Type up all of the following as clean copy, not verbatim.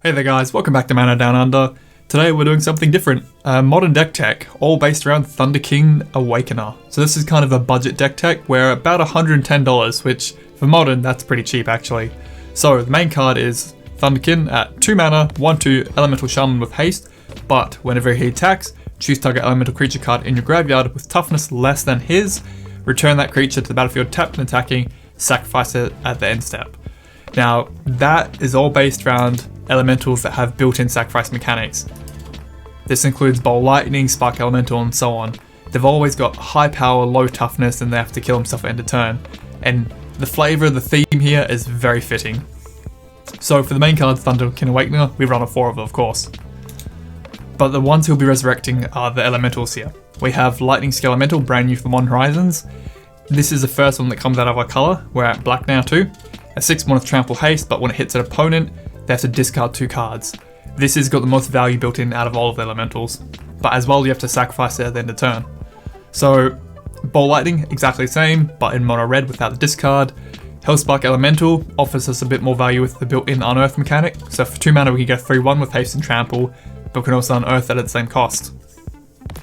Hey there guys, welcome back to Mana Down Under. Today we're doing something different, modern deck tech, all based around Thunderkin Awakener. So this is kind of a budget deck tech, where about $110, which for modern that's pretty cheap actually. So the main card is Thunderkin at 2 mana, 1/2 elemental shaman with haste, but whenever he attacks, choose target elemental creature card in your graveyard with toughness less than his, return that creature to the battlefield tapped and attacking, sacrifice it at the end step. Now that is all based around elementals that have built-in sacrifice mechanics. This includes Bolt Lightning, Spark Elemental, and so on. They've always got high power, low toughness, and they have to kill himself at end of turn. And the flavour of the theme here is very fitting. So for the main cards, Thunderkin Awakener, we run a 4 of course. But the ones he'll be resurrecting are the elementals here. We have Lightning Scale Elemental, brand new for Modern Horizons. This is the first one that comes out of our colour. We're at black now too. A 6 with Trample Haste, but when it hits an opponent, they have to discard 2 cards. This has got the most value built in out of all of the elementals, but as well you have to sacrifice it at the end of turn. So Bolt Lightning, exactly the same, but in mono red without the discard. Hellspark Elemental offers us a bit more value with the built-in Unearth mechanic, so for 2 mana we can go 3/1 with haste and trample, but we can also unearth that at the same cost.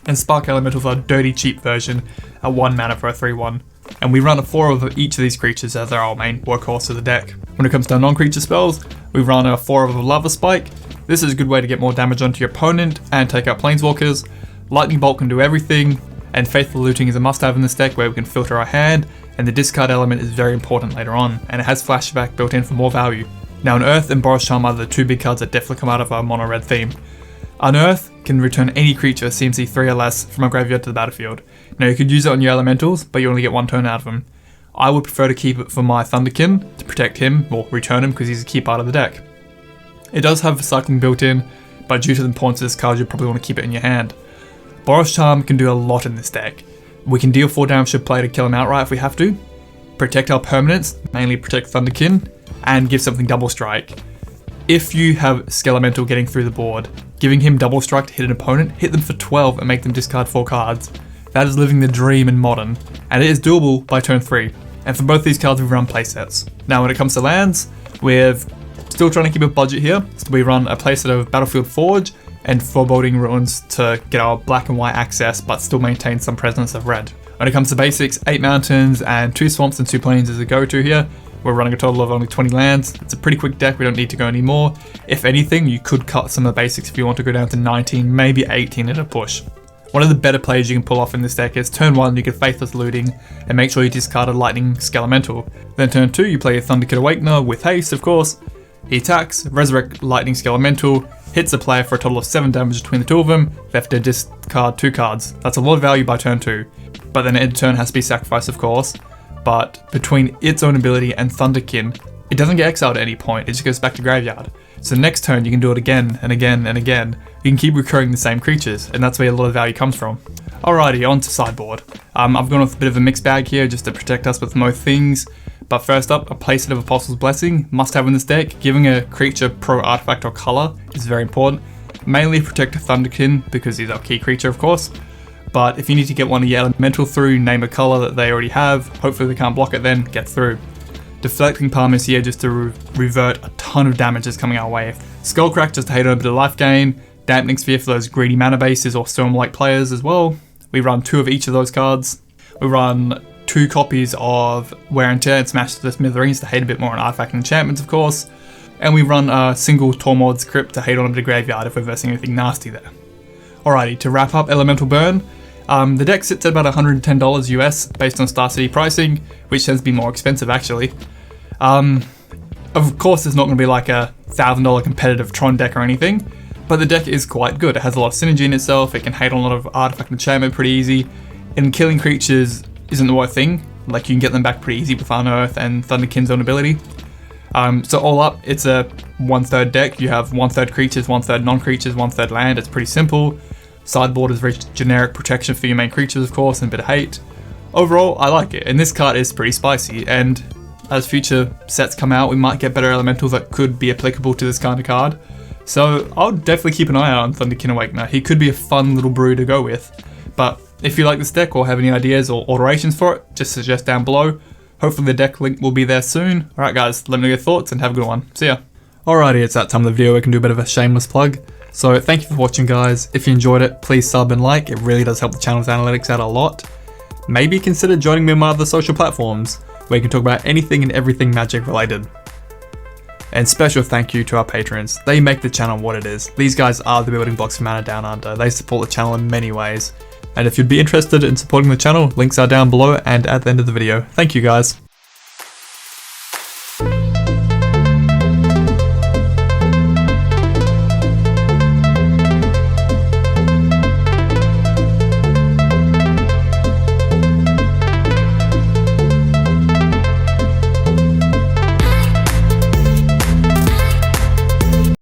And Spark Elementals are a dirty cheap version at 1 mana for a 3/1. And we run a 4 of each of these creatures as they're our main workhorse of the deck. When it comes to non-creature spells, we run a 4 of a Lava Spike. This is a good way to get more damage onto your opponent and take out Planeswalkers. Lightning Bolt can do everything, and Faithful Looting is a must-have in this deck where we can filter our hand, and the discard element is very important later on, and it has Flashback built in for more value. Now Unearth and Boros Charm are the 2 big cards that definitely come out of our mono-red theme. Unearth can return any creature CMC 3 or less from a graveyard to the battlefield. Now you could use it on your elementals, but you only get 1 turn out of them. I would prefer to keep it for my Thunderkin to protect him, or return him because he's a key part of the deck. It does have cycling built in, but due to the importance of this card you probably want to keep it in your hand. Boros Charm can do a lot in this deck. We can deal 4 damage to play to kill him outright if we have to, protect our permanents, mainly protect Thunderkin, and give something double strike. If you have Skelemental getting through the board, giving him double strike to hit an opponent, hit them for 12 and make them discard 4 cards. That is living the dream in Modern, and it is doable by turn 3. And for both these cards we run playsets. Now when it comes to lands, we're still trying to keep a budget here, so we run a playset of Battlefield Forge and Foreboding Ruins to get our black and white access but still maintain some presence of red. When it comes to basics, 8 mountains and 2 swamps and 2 plains is a go-to here. We're running a total of only 20 lands. It's a pretty quick deck, we don't need to go any more. If anything, you could cut some of the basics if you want to go down to 19, maybe 18 at a push. One of the better plays you can pull off in this deck is turn 1 you get Faithless Looting and make sure you discard a Lightning Skelemental. Then turn 2 you play a Thunderkin Awakener with haste of course. He attacks, resurrect Lightning Skelemental, hits the player for a total of 7 damage between the 2 of them, they have to discard 2 cards. That's a lot of value by turn 2, but then end turn has to be sacrificed of course. But between its own ability and Thunderkin, it doesn't get exiled at any point, it just goes back to graveyard. So next turn you can do it again and again and again. You can keep recurring the same creatures, and that's where a lot of value comes from. Alrighty, on to sideboard. I've gone with a bit of a mixed bag here just to protect us with most things. But first up, a playset of Apostle's Blessing, must have in this deck. Giving a creature pro artifact or color is very important. Mainly protect Thunderkin because he's our key creature of course. But if you need to get one of your elemental through, name a color that they already have, hopefully they can't block it then, get through. Deflecting Palm is here just to revert a ton of damage that's coming our way. Skullcrack just to hate on a bit of life gain, Dampening Sphere for those greedy mana bases or Storm-like players as well. We run 2 of each of those cards. We run 2 copies of Wear and Tear and Smash to the Smithereens to hate a bit more on artifact and enchantments of course. And we run a single Tormod's Crypt to hate on a bit of graveyard if we're versing anything nasty there. Alrighty, to wrap up Elemental Burn, the deck sits at about $110 US based on Star City pricing, which tends to be more expensive actually. Of course it's not going to be like a $1,000 competitive Tron deck or anything, but the deck is quite good. It has a lot of synergy in itself, it can hate on a lot of artifact and enchantment pretty easy, and killing creatures isn't the worst thing, like you can get them back pretty easy with Unearth and Thunderkin's own ability. So all up, it's a 1/3 deck. You have 1/3 creatures, 1/3 non-creatures, 1/3 land. It's pretty simple. Sideboard is very generic protection for your main creatures of course and a bit of hate. Overall, I like it, and this card is pretty spicy, and as future sets come out we might get better elementals that could be applicable to this kind of card. So I'll definitely keep an eye out on Thunderkin Awakener. He could be a fun little brew to go with. But if you like this deck or have any ideas or alterations for it, just suggest down below. Hopefully the deck link will be there soon. Alright guys, let me know your thoughts and have a good one. See ya. Alrighty, it's that time of the video where we can do a bit of a shameless plug. So thank you for watching, guys. If you enjoyed it, please sub and like. It really does help the channel's analytics out a lot. Maybe consider joining me on my other social platforms, where you can talk about anything and everything Magic related. And special thank you to our patrons. They make the channel what it is. These guys are the building blocks for Mana Down Under. They support the channel in many ways. And if you'd be interested in supporting the channel, links are down below and at the end of the video. Thank you, guys.